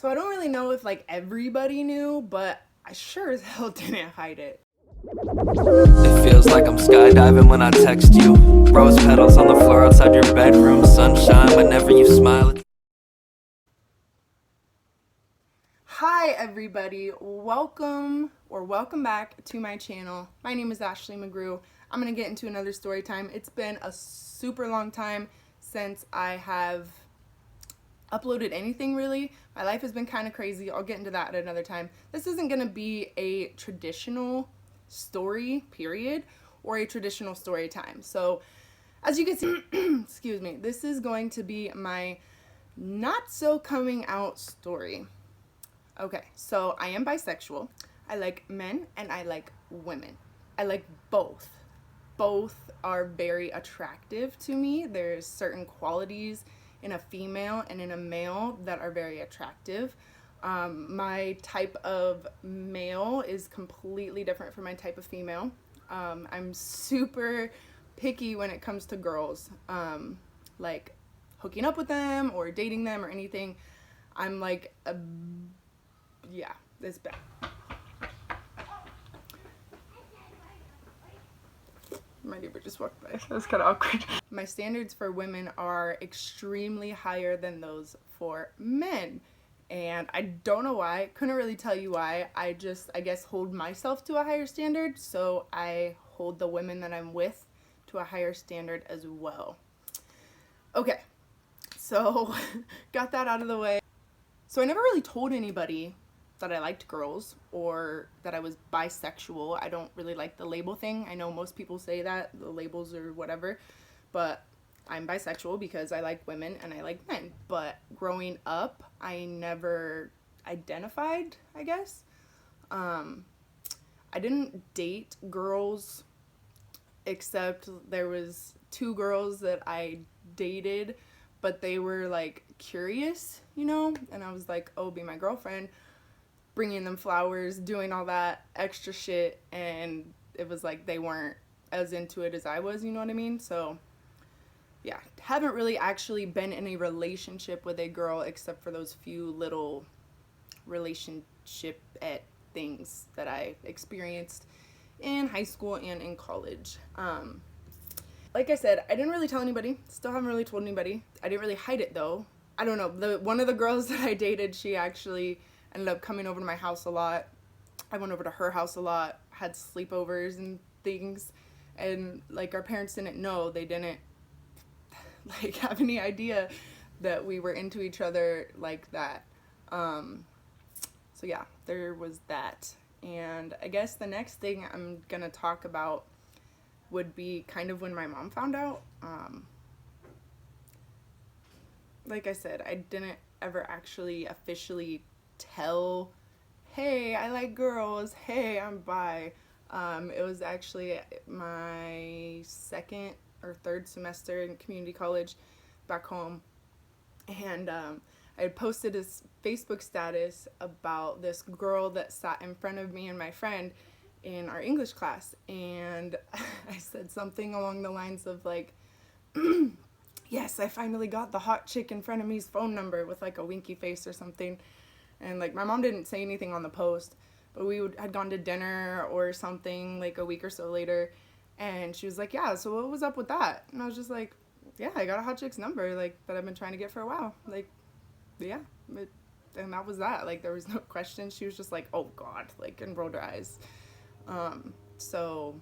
So I don't really know if like everybody knew, but I sure as hell didn't hide it. It feels like I'm skydiving when I text you. Rose petals on the floor outside your bedroom. Sunshine whenever you smile. Hi everybody, welcome back to my channel. My name is Ashley McGrew. I'm gonna get into another story time. It's been a super long time since I have uploaded anything really. My life has been kind of crazy. I'll get into that at another time. This isn't gonna be a traditional story period or a traditional story time. So as you can see, excuse me, this is going to be my not so coming out story. Okay, so I am bisexual. I like men and I like women. I like both. Both are very attractive to me. There's certain qualities in a female and in a male that are very attractive. My type of male is completely different from my type of female. I'm super picky when it comes to girls, like hooking up with them or dating them or anything. I'm like yeah, it's bad. My neighbor just walked by. That's kind of awkward. My standards for women are extremely higher than those for men. And I don't know why. Couldn't really tell you why. I guess, hold myself to a higher standard. So I hold the women that I'm with to a higher standard as well. Okay. So got that out of the way. So I never really told anybody that I liked girls or that I was bisexual. I don't really like the label thing. I know most people say that, the labels or whatever, but I'm bisexual because I like women and I like men. But growing up, I never identified, I guess. I didn't date girls except there was 2 girls that I dated, but they were like curious, you know, and I was like, oh, be my girlfriend, bringing them flowers, doing all that extra shit, and it was like they weren't as into it as I was, you know what I mean? So yeah, haven't really actually been in a relationship with a girl except for those few little relationship things that I experienced in high school and in college. Like I said, I didn't really tell anybody. Still haven't really told anybody. I didn't really hide it though. I don't know. One of the girls that I dated, she actually ended up coming over to my house a lot. I went over to her house a lot, had sleepovers and things. And like our parents didn't know. They didn't like have any idea that we were into each other like that. So yeah, there was that. And I guess the next thing I'm gonna talk about would be kind of when my mom found out. Like I said, I didn't ever actually officially tell, hey, I like girls, hey, I'm bi. It was actually my 2nd or 3rd semester in community college back home. And I had posted a Facebook status about this girl that sat in front of me and my friend in our English class. And I said something along the lines of like, yes, I finally got the hot chick in front of me's phone number, with like a winky face or something. And like my mom didn't say anything on the post, but we had gone to dinner or something like a week or so later, and she was like, yeah, so what was up with that? And I was just like, yeah, I got a hot chick's number, like, that I've been trying to get for a while. Like, yeah, and that was that. Like, there was no question. She was just like, oh god, like, and rolled her eyes. So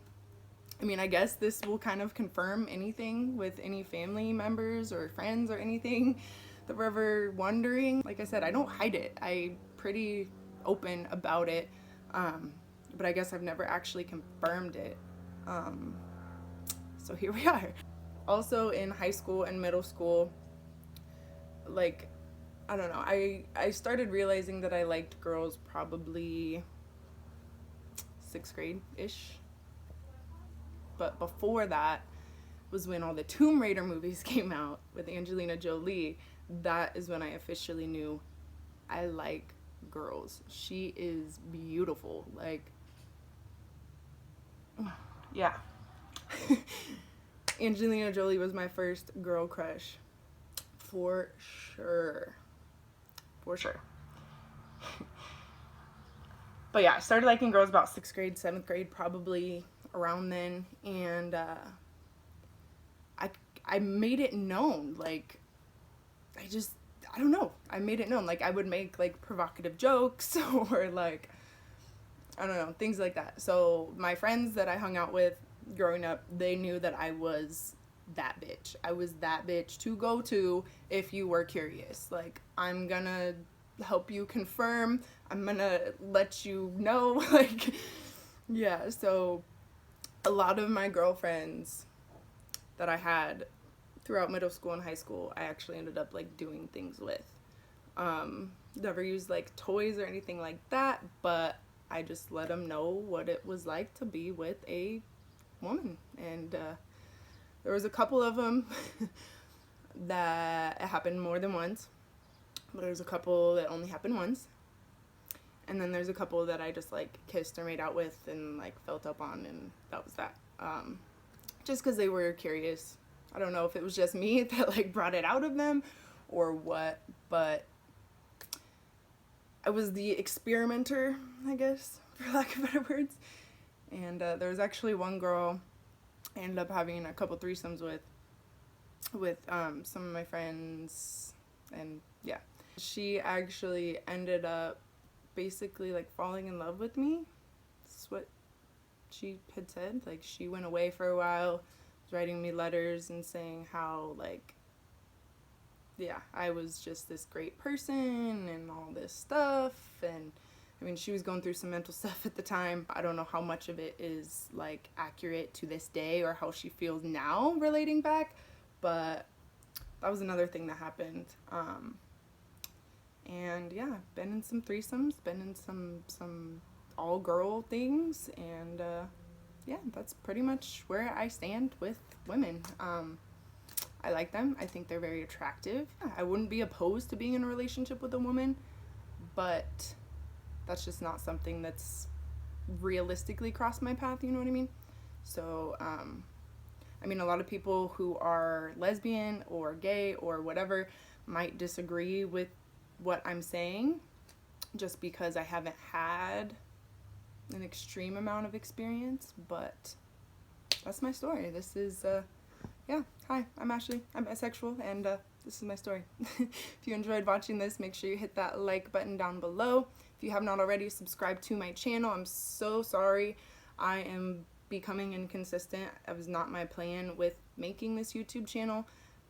I mean, I guess this will kind of confirm anything with any family members or friends or anything that were ever wondering. Like I said, I don't hide it. I'm pretty open about it. But I guess I've never actually confirmed it. So here we are. Also in high school and middle school, like, I don't know, I started realizing that I liked girls probably 6th grade-ish. But before that was when all the Tomb Raider movies came out with Angelina Jolie. That is when I officially knew I like girls. She is beautiful. Like, yeah. Angelina Jolie was my first girl crush. For sure. For sure. But yeah, I started liking girls about 6th grade, 7th grade, probably around then. And I made it known. Like, I don't know. I made it known. Like, I would make, like, provocative jokes or, like, I don't know, things like that. So my friends that I hung out with growing up, they knew that I was that bitch. I was that bitch to go to if you were curious. Like, I'm gonna help you confirm. I'm gonna let you know. Like, yeah. So a lot of my girlfriends that I had throughout middle school and high school, I actually ended up, like, doing things with. Never used, like, toys or anything like that, but I just let them know what it was like to be with a woman. And there was a couple of them that it happened more than once, but there's a couple that only happened once. And then there's a couple that I just, like, kissed or made out with and, like, felt up on, and that was that. Just because they were curious. I don't know if it was just me that, like, brought it out of them or what, but I was the experimenter, I guess, for lack of better words. And there was actually one girl I ended up having a couple threesomes with some of my friends, and yeah. She actually ended up basically, like, falling in love with me. That's what she had said. Like, she went away for a while, was writing me letters and saying how, like, yeah, I was just this great person and all this stuff. And I mean, she was going through some mental stuff at the time. I don't know how much of it is, like, accurate to this day or how she feels now relating back, but that was another thing that happened. And yeah, been in some threesomes, been in some all girl things, and yeah, that's pretty much where I stand with women. I like them. I think they're very attractive. I wouldn't be opposed to being in a relationship with a woman, but that's just not something that's realistically crossed my path, you know what I mean? So, I mean, a lot of people who are lesbian or gay or whatever might disagree with what I'm saying just because I haven't had an extreme amount of experience, but that's my story. This is, yeah, hi, I'm Ashley, I'm bisexual, and this is my story. If you enjoyed watching this, make sure you hit that like button down below. If you have not already, subscribe to my channel. I'm so sorry I am becoming inconsistent. It was not my plan with making this YouTube channel,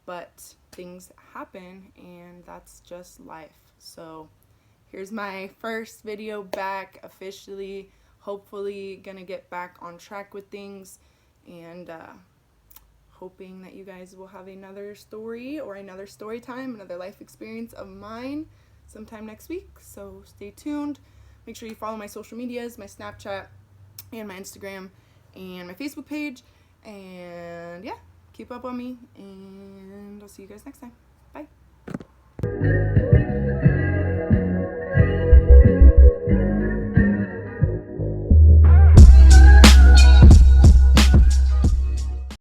but things happen, and that's just life. So here's my first video back officially, hopefully gonna get back on track with things, and hoping that you guys will have another story or another story time, another life experience of mine sometime next week. So stay tuned. Make sure you follow my social medias, my Snapchat and my Instagram and my Facebook page. And yeah, keep up on me, and I'll see you guys next time.